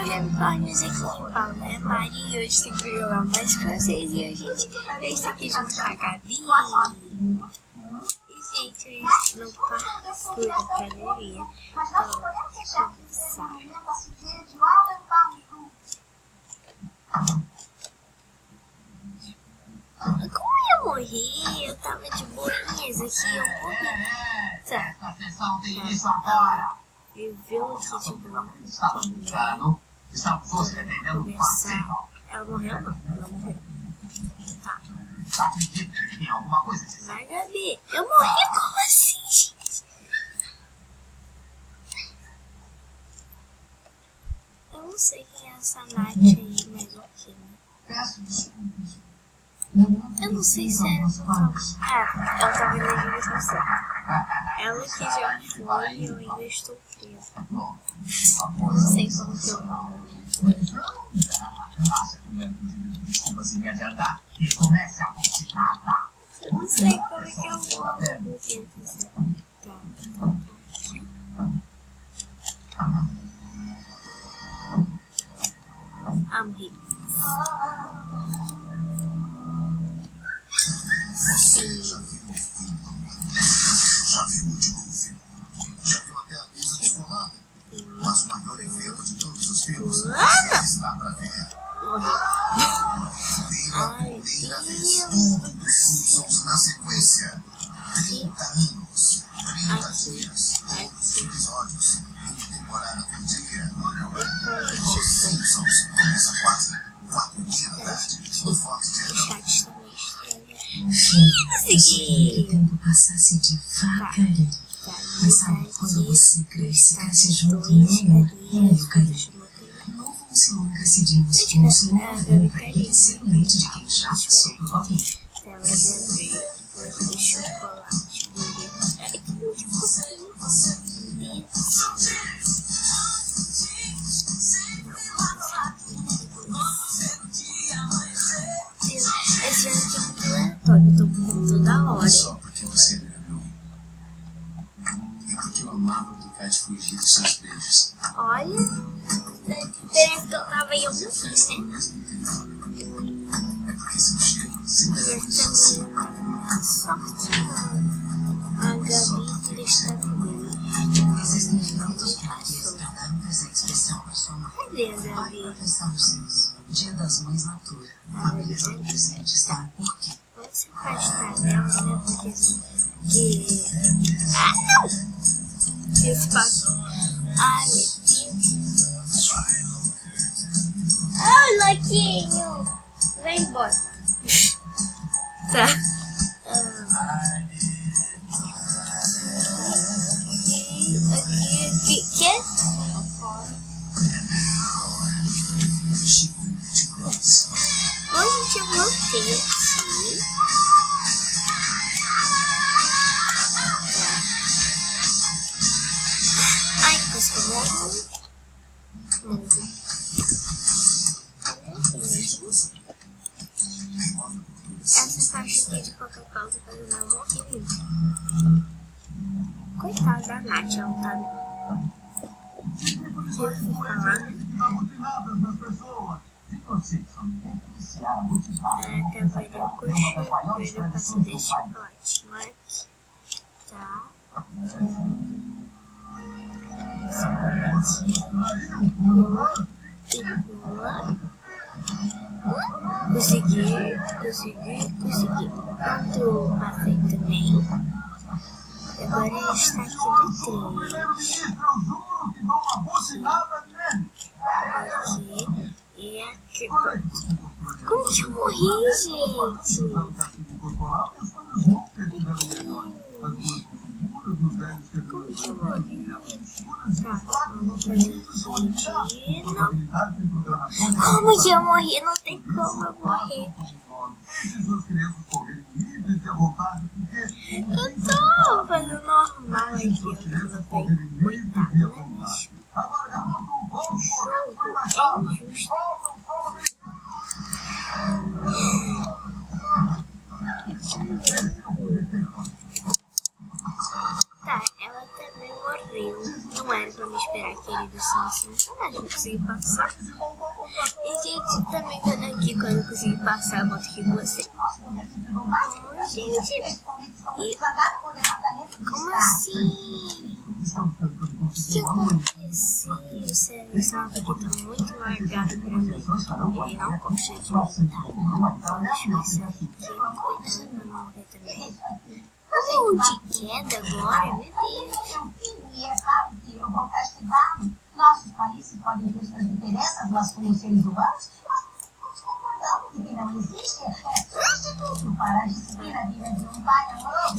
unicórnios aqui em Paulo, é Mari, e hoje tem que jogar mais com vocês. E hoje a gente está aqui junto com a Gabi. E gente, hoje no Passei da academia, então vamos começar. Como eu morri? Eu tava de boinhas aqui, eu morri. Tá. Viveu aqui de boa. Começar. Ela morreu não? Ela morreu. Tá. Vai, Gabi. Eu morri? Como assim, gente? Eu não sei quem é essa Nath aí, mas ok, né? Eu não sei se é. Ah, ela tá vindo aqui com você. Ela que já foi e eu ainda estou presa. Eu não sei como que eu vou. Eu não sei como que eu vou. I'm here. Sim. Já viu o último filme? Já viu até a mesa descolada? Mas o maior evento de todos os filmes está para ver. Pela primeira vez, tudo dos Simpsons na sequência. 30 anos, 30 dias, todos os episódios, uma temporada por dia. Os Simpsons começa quase 4h da tarde no Fox Channel. Consegui! O tempo passasse devagarinho. Mas sabe quando você cresce junto nela e o carinho? Não funciona decidimos que um senhor vai ser o leite de quem já passou por alguém. Ela já veio de chocolate. Ai, que gostosinho. Esse ano aqui é muito aleatório, eu tô com toda hora. Só porque você era meu. E porque eu amava brincar de fugir dos seus beijos. Olha, parece que eu tava em algum filme, né? É porque seu cheiro sempre foi Essa é minha sorte. A Gabi está comigo. Existem tantos porquês para dar um presente especial para sua mãe. Cadê a Gabi? Para prestar os seus. Dia das Mães Natura. A beleza do presente está no porquê. Vamos se afastar dela, né? Porque... Ah, não! Esse papo. Ai, meu Deus. Ai, Loquinho! Vem embora. Tá. Aqui. Que? Hoje eu voltei aqui. Ai, posso comer? Essa caixa aqui de Coca-Cola tá fazendo ela morrer. Coitada da Nath, ela tá... Eu fui falar, né? Até vai dar coxa, eu já passei desse chocolate, mas tá. Consegui. Pronto, passei também. Agora ele está aqui do 3. Aqui. E aqui, pronto. Como que eu morri, gente? Como que eu morri? Tá, vamos fazer aqui. Não. Como que eu morri? Não tem como eu morrer. Eu tô fazendo normal aqui. Eu tô bem. Coitada, né, bicho? Jogo é injusto. Tá, ela também morreu. Não era pra me esperar que ele do Simpsons. consegui passar. E, gente, também quando aqui, quando eu conseguir passar, eu volto aqui com você. Gente, como assim? O que aconteceu? Esse mapa aqui tá muito largado pra mim. Ele não gosta de mim, tá? Deixa eu passar aqui. Cuidado pra não ver também. De queda agora? Meu Deus. Nossos países podem ter suas diferenças, mas como seres humanos, nós concordamos que não existe substituto para a disciplina vida de um pai amoroso.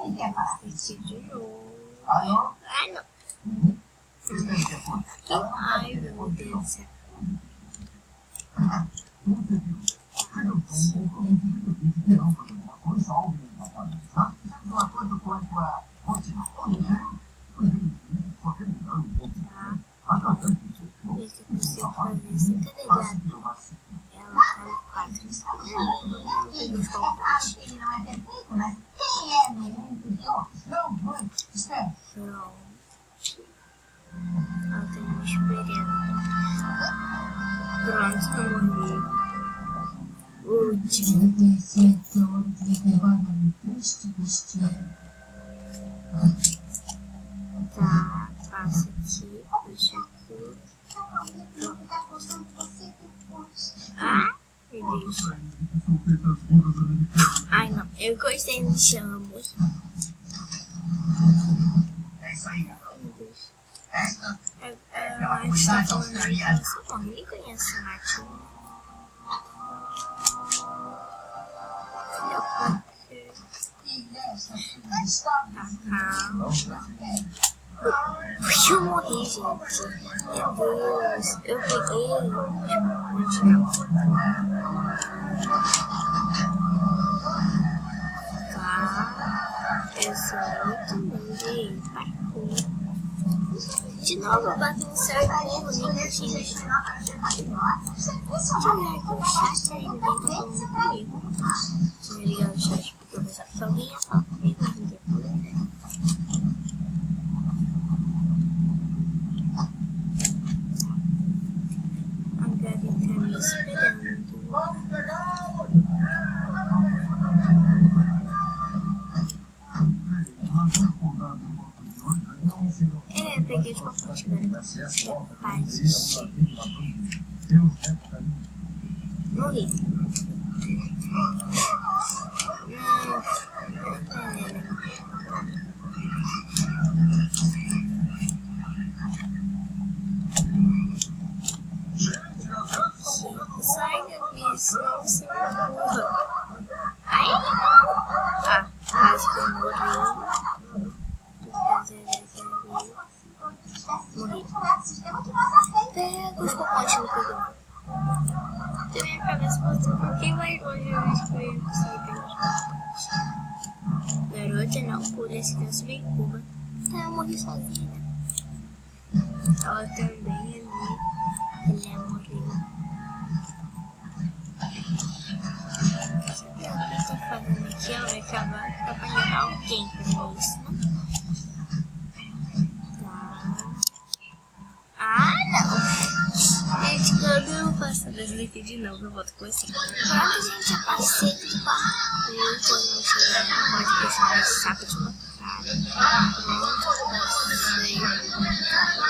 Ele quer falar de novo. Alô? Ah, não. Ai, meu Deus do céu. Esse que você fazer isso, cadê ela? Ela tá no 4. Acho que ele não é perfeito, mas quem é no mundo de outros? Não, muitos. Pronto. Ela tá me esperando. Pronto, eu morri. Último. Tá, passa aqui, puxa aqui. Ah, meu Deus. Ai, não, eu gostei de chamos. Meu Deus. Eu acho que eu nem conheço a Martina. Eu morri, gente. Meu Deus. Eu peguei. Tá. Eu sou muito ruim. Parkour. De novo eu bato no cérebro, ninguém tinha. Que largo chato aí, ninguém tá falando comigo. Tinha ligado o chat porque eu pensava que alguém ia falar comigo, ninguém falou, né? A Gabi tá me esperando. É, peguei de pacote, né? Passei. Morri. Sai, Gabi, senão você me empurra. Ai! Ah, quase que eu morri. Morri. Pega os pacotes no pegou. Eu ia pegar esse pacote um pouquinho mais longe, eu acho que eu ia conseguir pegar os pacotes. Garota, não pula, esse criança bem curva. Tá, eu morri sozinha, né? Ela também ali. Ele morreu. Sabe o que eu tô fazendo aqui? Ela vai acabar pra apanhar alguém pra isso, né? Ah, não! Gente, quando eu passar dessa daqui de novo, eu volto com você. Pronto, gente, já passei do quarto. Eu não chegar lá, pode deixar esse saco de mancada. Pronto, passei. Deus, que nada.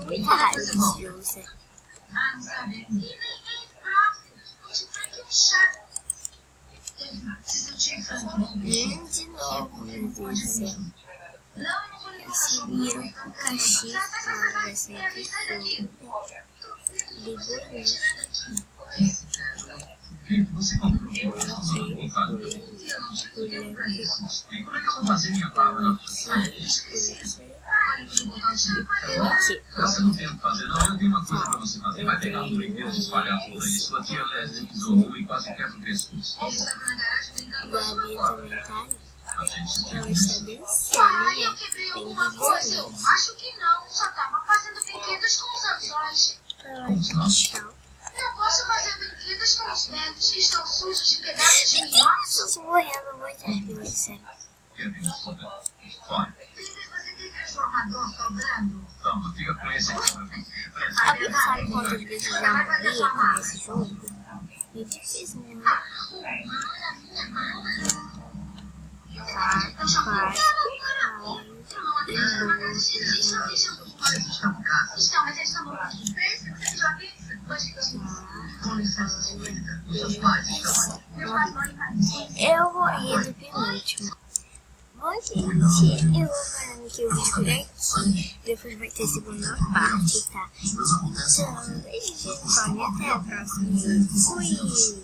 Muita raiva desse jogo, sério. De novo, meu Deus do céu. Recebi um cachê para ser aqui. Ligou isso. Você comprou um computador? Como é que eu vou fazer minha palavra? Aqui. Eu não tenho que fazer, não. Eu tenho uma coisa pra você fazer. Vai pegar um brinquedo, espalhar por aí. Sua tia Leslie isolou e quase quebra o pescoço. Gabi também tá ali. A gente Ela está descendo, né? Tem que Acho que não, só tava fazendo brinquedos com os anzóis. Não posso fazer brinquedos com os velhos que estão sujos de pedaços de minhoca. Estou morrendo muito de sério. quer ver isso? Olha. Você tem transformador sobrando? Então, fica com esse aqui. Alguém sabe quantas vezes eu já morri nesse jogo? Muito difícil, né? Estão, mas eles estão morrendo. Você já disse? Com licença, senhorita. Seus pais estão aí. Meus pais moram em Paris. Eu morri no penúltimo. Bom, gente, eu vou falando que o vídeo por aqui. Depois vai ter segunda parte, tá? Então, beijinho, até a próxima. Fui!